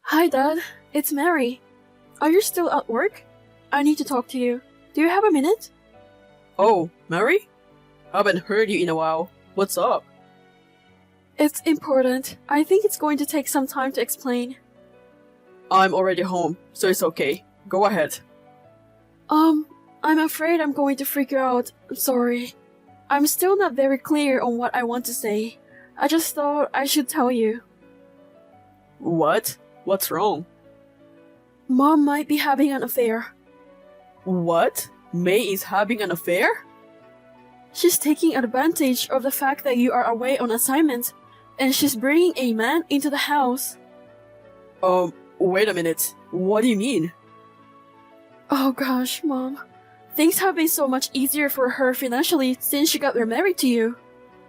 Hi, Dad. It's Mary. Are you still at work? I need to talk to you. Do you have a minute? Oh, Mary? Haven't heard you in a while. What's up? It's important. I think it's going to take some time to explain. I'm already home, so it's okay. Go ahead. I'm afraid I'm going to freak you out. I'm sorry. I'm still not very clear on what I want to say. I just thought I should tell you. What? What's wrong? Mom might be having an affair. What? May is having an affair? She's taking advantage of the fact that you are away on assignment, and she's bringing a man into the house. Wait a minute. What do you mean? Oh gosh, Mom. Things have been so much easier for her financially since she got remarried to you.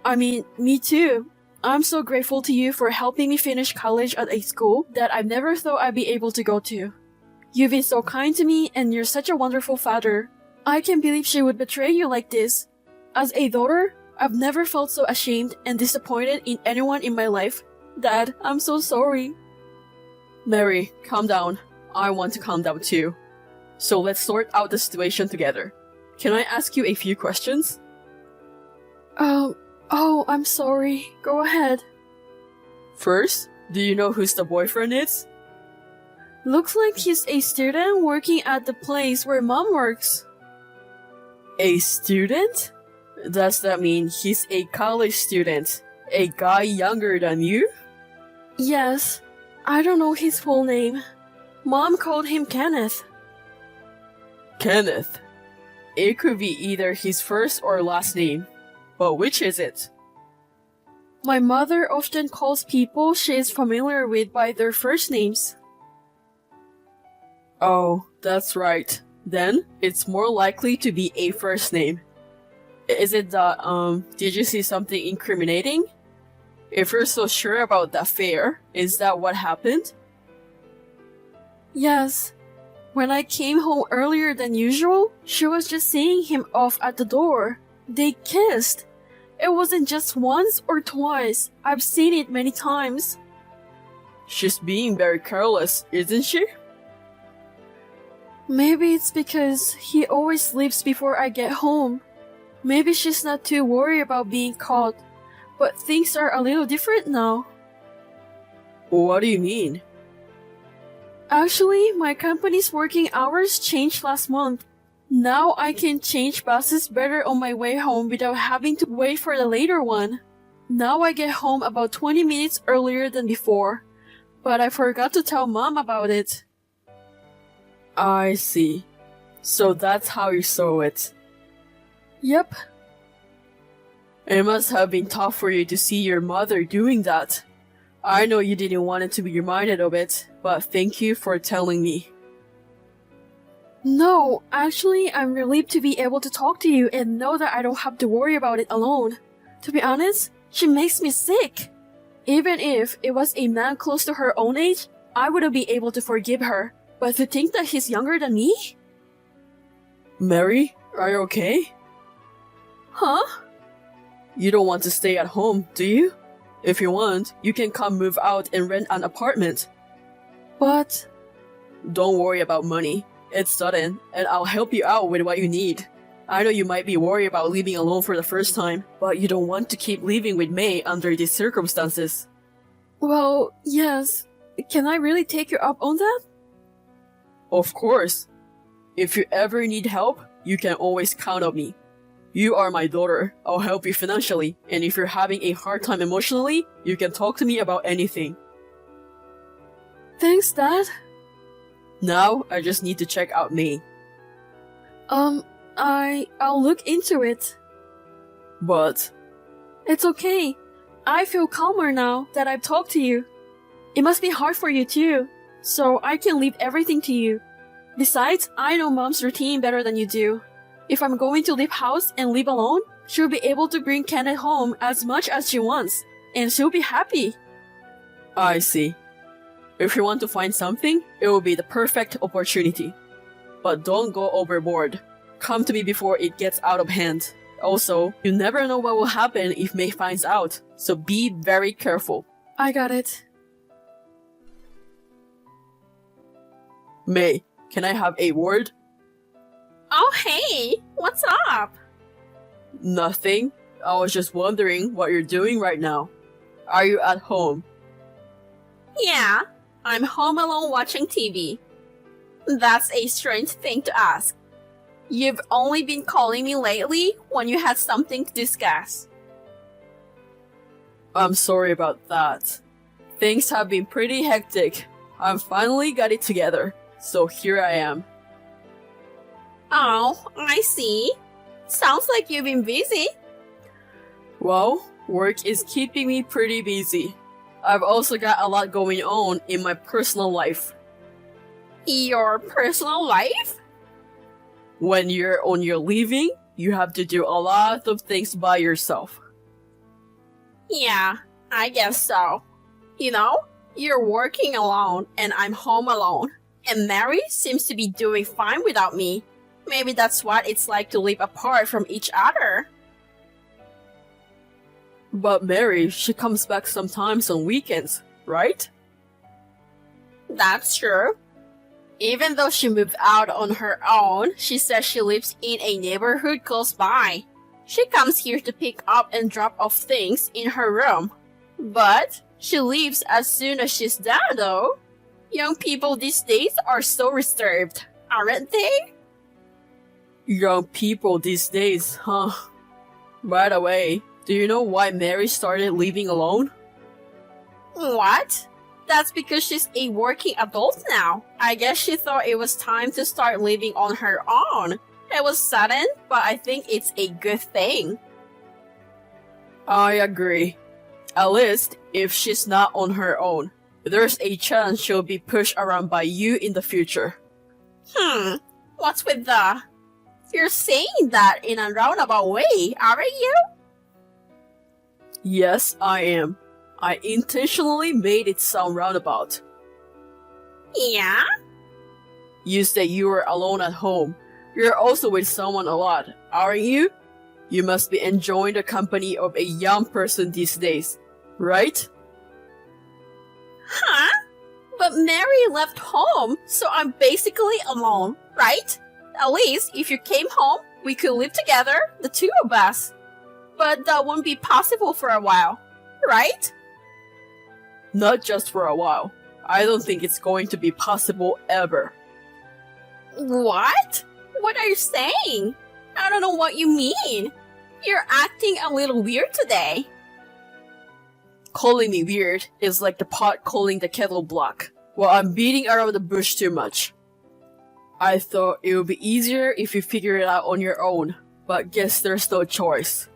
I mean, me too. I'm so grateful to you for helping me finish college at a school that I never thought I'd be able to go to. You've been so kind to me, and you're such a wonderful father. I can't believe she would betray you like this. As a daughter, I've never felt so ashamed and disappointed in anyone in my life. Dad, I'm so sorry. Mary, calm down. I want to calm down too. So let's sort out the situation together. Can I ask you a few questions? I'm sorry. Go ahead. First, do you know who's the boyfriend is? Looks like he's a student working at the place where Mom works. A student? Does that mean he's a college student? A guy younger than you? Yes. I don't know his full name. Mom called him Kenneth. Kenneth. It could be either his first or last name. But which is it? My mother often calls people she is familiar with by their first names. Oh, that's right. Then, it's more likely to be a first name. Is it that, did you see something incriminating? If you're so sure about the affair, is that what happened? Yes. When I came home earlier than usual, she was just seeing him off at the door. They kissed. It wasn't just once or twice. I've seen it many times. She's being very careless, isn't she? Maybe it's because he always leaves before I get home. Maybe she's not too worried about being caught. But things are a little different now. What do you mean? Actually, my company's working hours changed last month. Now I can change buses better on my way home without having to wait for the later one. Now I get home about 20 minutes earlier than before. But I forgot to tell Mom about it. I see. So that's how you saw it. Yep. It must have been tough for you to see your mother doing that. I know you didn't want it to be reminded of it, but thank you for telling me. No, actually, I'm relieved to be able to talk to you and know that I don't have to worry about it alone. To be honest, she makes me sick. Even if it was a man close to her own age, I wouldn't be able to forgive her. But to think that he's younger than me? Mary, are you okay? Huh? You don't want to stay at home, do you? If you want, you can come move out and rent an apartment. But... Don't worry about money. It's sudden, and I'll help you out with what you need. I know you might be worried about living alone for the first time, but you don't want to keep living with May under these circumstances. Well, yes. Can I really take you up on that? Of course. If you ever need help, you can always count on me. You are my daughter. I'll help you financially, and if you're having a hard time emotionally, you can talk to me about anything. Thanks, Dad. Now, I just need to check out May. I'll look into it. But... It's okay. I feel calmer now that I've talked to you. It must be hard for you too, so I can leave everything to you. Besides, I know Mom's routine better than you do. If I'm going to leave house and live alone, she'll be able to bring Kenneth home as much as she wants, and she'll be happy. I see. If you want to find something, it will be the perfect opportunity. But don't go overboard. Come to me before it gets out of hand. Also, you never know what will happen if May finds out, so be very careful. I got it. May, can I have a word? Oh, hey, what's up? Nothing. I was just wondering what you're doing right now. Are you at home? Yeah, I'm home alone watching TV. That's a strange thing to ask. You've only been calling me lately when you had something to discuss. I'm sorry about that. Things have been pretty hectic. I've finally got it together, so here I am. Oh, I see. Sounds like you've been busy. Well, work is keeping me pretty busy. I've also got a lot going on in my personal life. Your personal life? When you're on your leaving, you have to do a lot of things by yourself. Yeah, I guess so. You know, you're working alone and I'm home alone. And Mary seems to be doing fine without me. Maybe that's what it's like to live apart from each other. But Mary, she comes back sometimes on weekends, right? That's true. Even though she moved out on her own, she says she lives in a neighborhood close by. She comes here to pick up and drop off things in her room. But she leaves as soon as she's done, though. Young people these days are so reserved, aren't they? Young people these days, huh? By the way, do you know why Mary started living alone? What? That's because she's a working adult now. I guess she thought it was time to start living on her own. It was sudden, but I think it's a good thing. I agree. At least, if she's not on her own, there's a chance she'll be pushed around by you in the future. What's with the... You're saying that in a roundabout way, aren't you? Yes, I am. I intentionally made it sound roundabout. Yeah? You said you were alone at home. You're also with someone a lot, aren't you? You must be enjoying the company of a young person these days, right? Huh? But Mary left home, so I'm basically alone, right? At least, if you came home, we could live together, the two of us. But that won't be possible for a while, right? Not just for a while. I don't think it's going to be possible ever. What? What are you saying? I don't know what you mean. You're acting a little weird today. Calling me weird is like the pot calling the kettle black. Well, I'm beating around the bush too much. I thought it would be easier if you figure it out on your own, but guess there's no choice.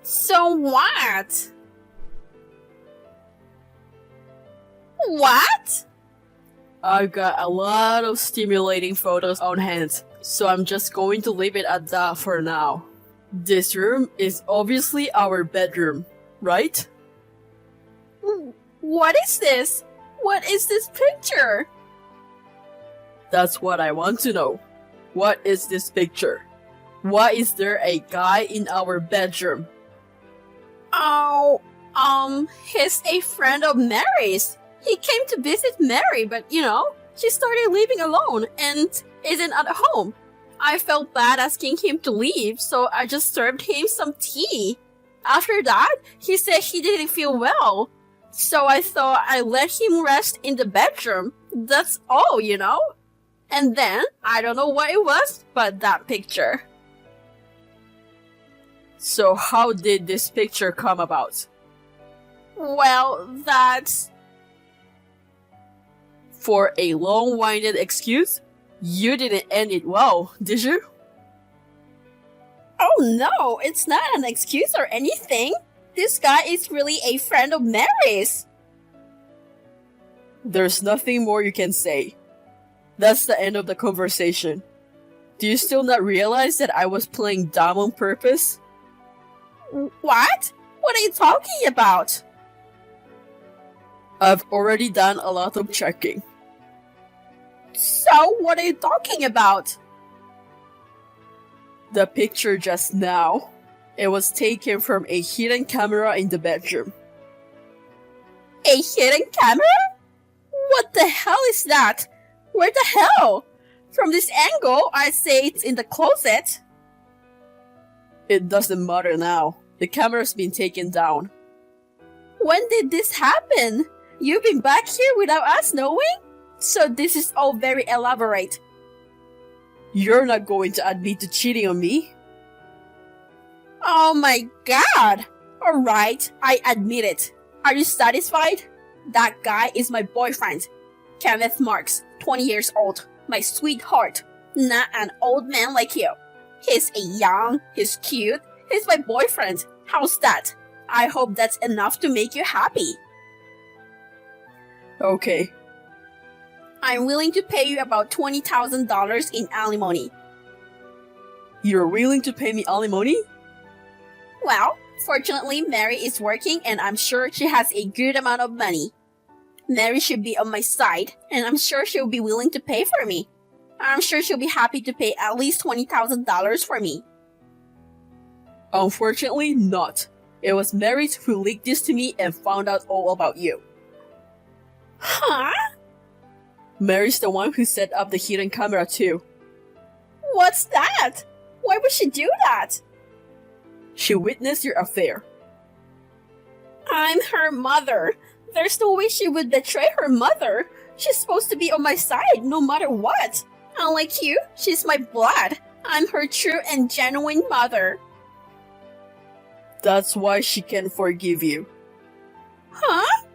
So what? What? I've got a lot of stimulating photos on hand, so I'm just going to leave it at that for now. This room is obviously our bedroom, right? What is this? What is this picture? That's what I want to know. What is this picture? Why is there a guy in our bedroom? Oh, he's a friend of Mary's. He came to visit Mary, but she started living alone and isn't at home. I felt bad asking him to leave, so I just served him some tea. After that, he said he didn't feel well. So I thought I'd let him rest in the bedroom. That's all, And then, I don't know what it was, but that picture. So how did this picture come about? Well, that's... For a long-winded excuse? You didn't end it well, did you? Oh no, it's not an excuse or anything. This guy is really a friend of Mary's. There's nothing more you can say. That's the end of the conversation. Do you still not realize that I was playing dumb on purpose? What? What are you talking about? I've already done a lot of checking. So, what are you talking about? The picture just now. It was taken from a hidden camera in the bedroom. A hidden camera? What the hell is that? Where the hell? From this angle, I'd say it's in the closet. It doesn't matter now. The camera's been taken down. When did this happen? You've been back here without us knowing? So this is all very elaborate. You're not going to admit to cheating on me? Oh my god! Alright, I admit it. Are you satisfied? That guy is my boyfriend. Kenneth Marks, 20 years old. My sweetheart. Not an old man like you. He's young, he's cute, he's my boyfriend. How's that? I hope that's enough to make you happy. Okay. I'm willing to pay you about $20,000 in alimony. You're willing to pay me alimony? Well, fortunately, Mary is working and I'm sure she has a good amount of money. Mary should be on my side, and I'm sure she'll be willing to pay for me. I'm sure she'll be happy to pay at least $20,000 for me. Unfortunately, not. It was Mary who leaked this to me and found out all about you. Huh? Mary's the one who set up the hidden camera too. What's that? Why would she do that? She witnessed your affair. I'm her mother. There's no way she would betray her mother. She's supposed to be on my side no matter what. Unlike you, she's my blood. I'm her true and genuine mother. That's why she can forgive you. Huh?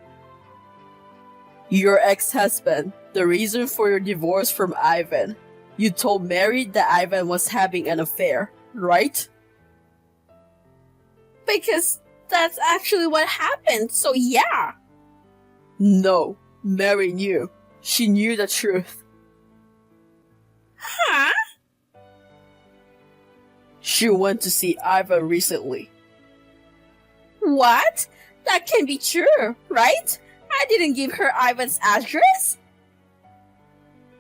Your ex-husband, the reason for your divorce from Ivan. You told Mary that Ivan was having an affair, right? Because that's actually what happened, so yeah. No, Mary knew. She knew the truth. Huh? She went to see Ivan recently. What? That can be true, right? I didn't give her Ivan's address.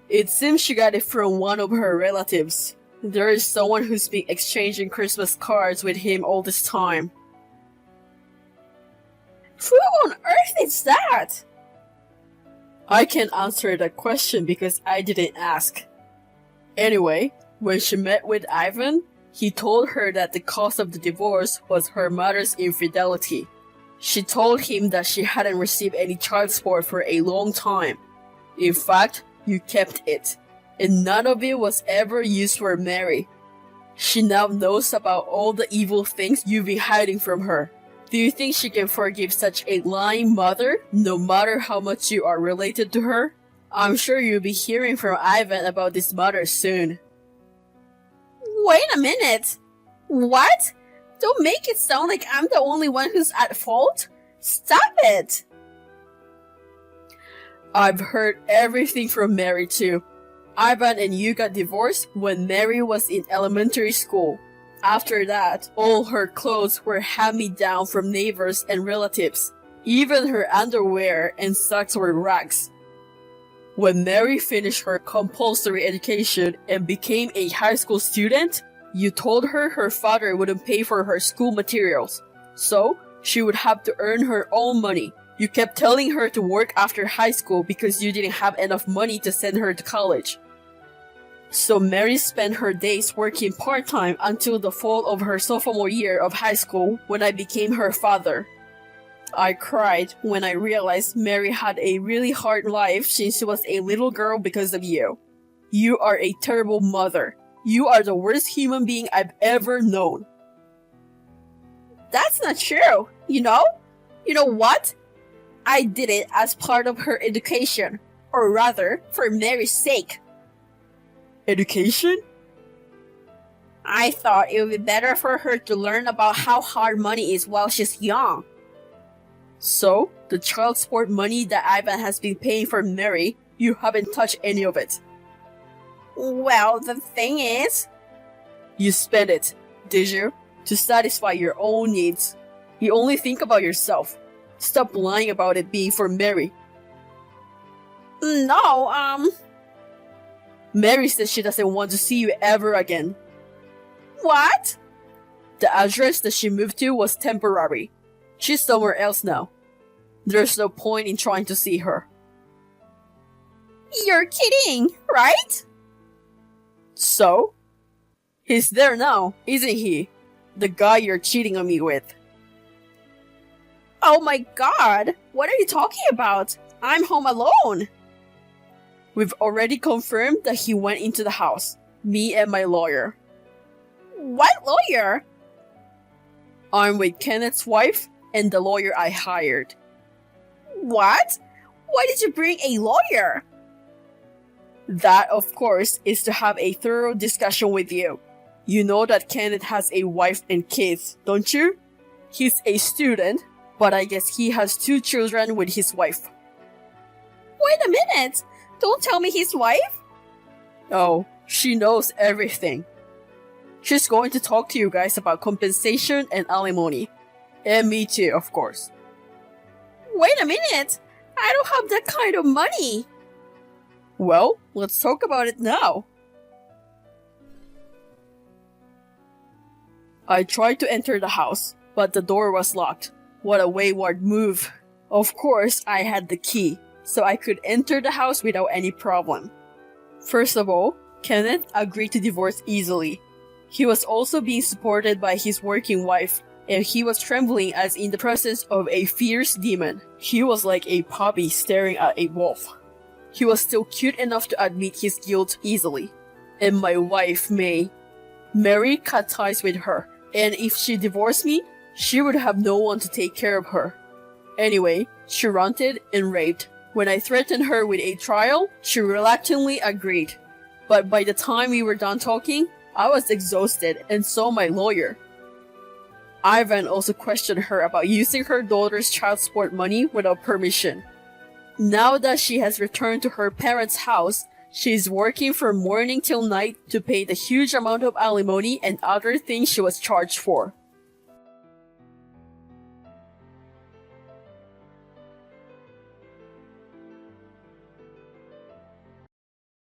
It seems she got it from one of her relatives. There is someone who's been exchanging Christmas cards with him all this time. Who on earth is that? I can't answer that question because I didn't ask. Anyway, when she met with Ivan, he told her that the cause of the divorce was her mother's infidelity. She told him that she hadn't received any child support for a long time. In fact, you kept it, and none of it was ever used for Mary. She now knows about all the evil things you've been hiding from her. Do you think she can forgive such a lying mother, no matter how much you are related to her? I'm sure you'll be hearing from Ivan about this matter soon. Wait a minute. What? Don't make it sound like I'm the only one who's at fault. Stop it. I've heard everything from Mary too. Ivan and you got divorced when Mary was in elementary school. After that, all her clothes were hand-me-down from neighbors and relatives. Even her underwear and socks were rags. When Mary finished her compulsory education and became a high school student, you told her her father wouldn't pay for her school materials, so she would have to earn her own money. You kept telling her to work after high school because you didn't have enough money to send her to college. So Mary spent her days working part-time until the fall of her sophomore year of high school when I became her father. I cried when I realized Mary had a really hard life since she was a little girl because of you. You are a terrible mother. You are the worst human being I've ever known. That's not true, you know? You know what? I did it as part of her education, or rather, for Mary's sake. Education? I thought it would be better for her to learn about how hard money is while she's young. So, the child support money that Ivan has been paying for Mary, you haven't touched any of it. Well, the thing is... You spent it, did you? To satisfy your own needs. You only think about yourself. Stop lying about it being for Mary. No, Mary says she doesn't want to see you ever again. What? The address that she moved to was temporary. She's somewhere else now. There's no point in trying to see her. You're kidding, right? So? He's there now, isn't he? The guy you're cheating on me with. Oh my god, what are you talking about? I'm home alone. We've already confirmed that he went into the house. Me and my lawyer. What lawyer? I'm with Kenneth's wife and the lawyer I hired. What? Why did you bring a lawyer? That, of course, is to have a thorough discussion with you. You know that Kenneth has a wife and kids, don't you? He's a student, but I guess he has 2 children with his wife. Wait a minute! Don't tell me his wife? Oh, she knows everything. She's going to talk to you guys about compensation and alimony. And me too, of course. Wait a minute! I don't have that kind of money! Well, let's talk about it now. I tried to enter the house, but the door was locked. What a wayward move. Of course, I had the key, so I could enter the house without any problem. First of all, Kenneth agreed to divorce easily. He was also being supported by his working wife, and he was trembling as in the presence of a fierce demon. He was like a puppy staring at a wolf. He was still cute enough to admit his guilt easily. And my wife, Mary cut ties with her, and if she divorced me, she would have no one to take care of her. Anyway, she ranted and raved. When I threatened her with a trial, she reluctantly agreed. But by the time we were done talking, I was exhausted, and so my lawyer. Ivan also questioned her about using her daughter's child support money without permission. Now that she has returned to her parents' house, she is working from morning till night to pay the huge amount of alimony and other things she was charged for.